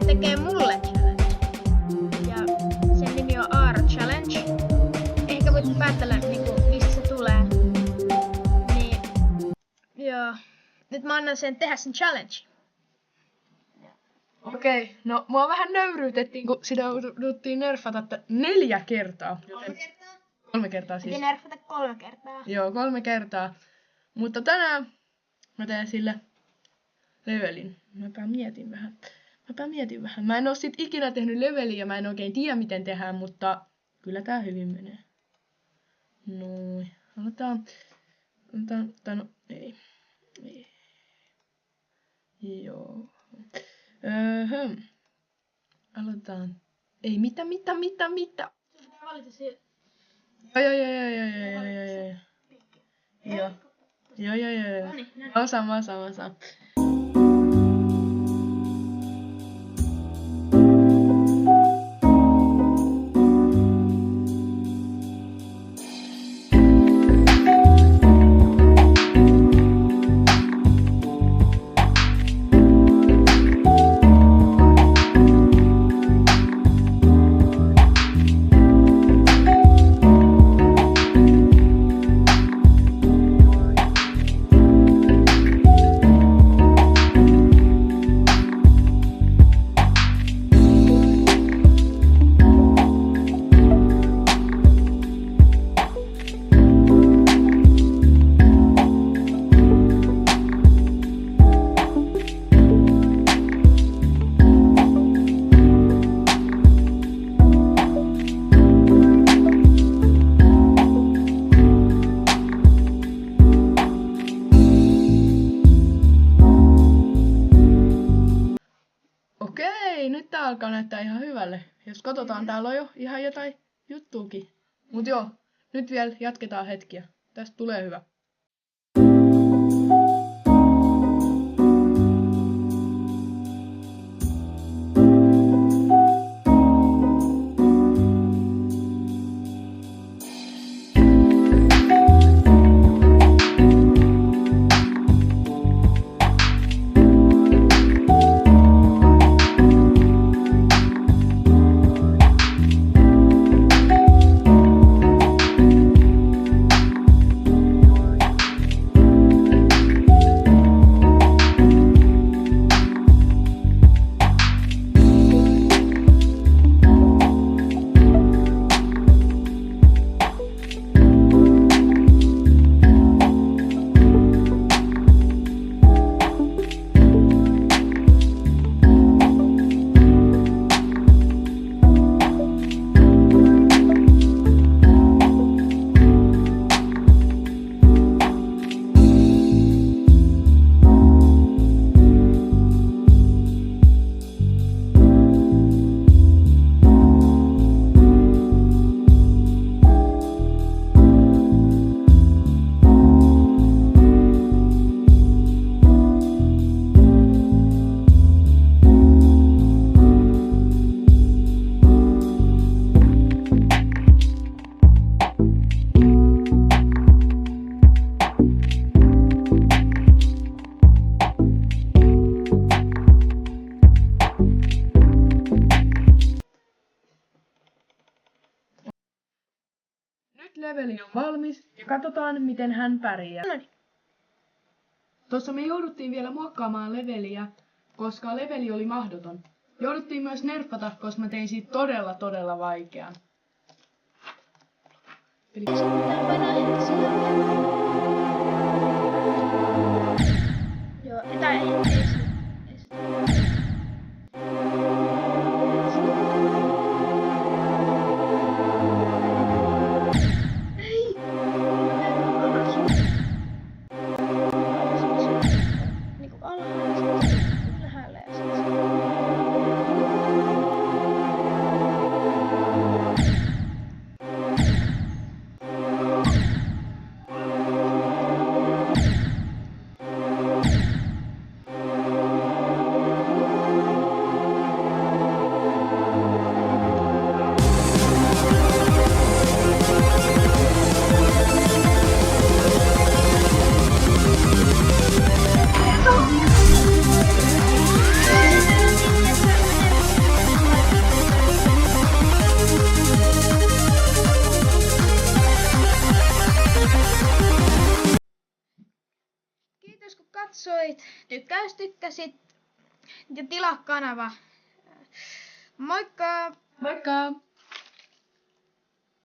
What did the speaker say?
tekee mulle challenge. Ja sen nimi on Aaro Challenge. Ehkä voit päätellä, mistä se tulee. Niin, joo. Nyt mä annan sen tehdä sen challenge. Okei, no mua vähän nöyryytettiin, kun sitä jouduttiin nerfata 4 kertaa. 3 kertaa? 3 kertaa siis. Piti nerfata 3 kertaa. Joo, 3 kertaa. Mutta tänään mä teen sille levelin. Mäpä mietin vähän. Mä en oo sit ikinä tehnyt leveliä, mä en oikein tiedä miten tehdään, mutta kyllä tää hyvin menee. Noin. Aloitetaan. No, ei. Joo. Aloitetaan. Ei, mitä? Pitää valita se. Joo. No niin, näin. Sama. Okei, nyt tää alkaa näyttää ihan hyvälle. Jos katsotaan, täällä on jo ihan jotain juttuukin. Mut joo, nyt vielä jatketaan hetkiä. Tästä tulee hyvä. Nyt leveli on valmis ja katsotaan miten hän pärjää. Noniin. Tuossa me jouduttiin vielä muokkaamaan leveliä, koska leveli oli mahdoton. Jouduttiin myös nerfata, koska mä tein siitä todella vaikean. Eli... Joo, ei katsoit. Tykkää jos tykkäsit. Ja tilaa kanava. Moikka! Moikka!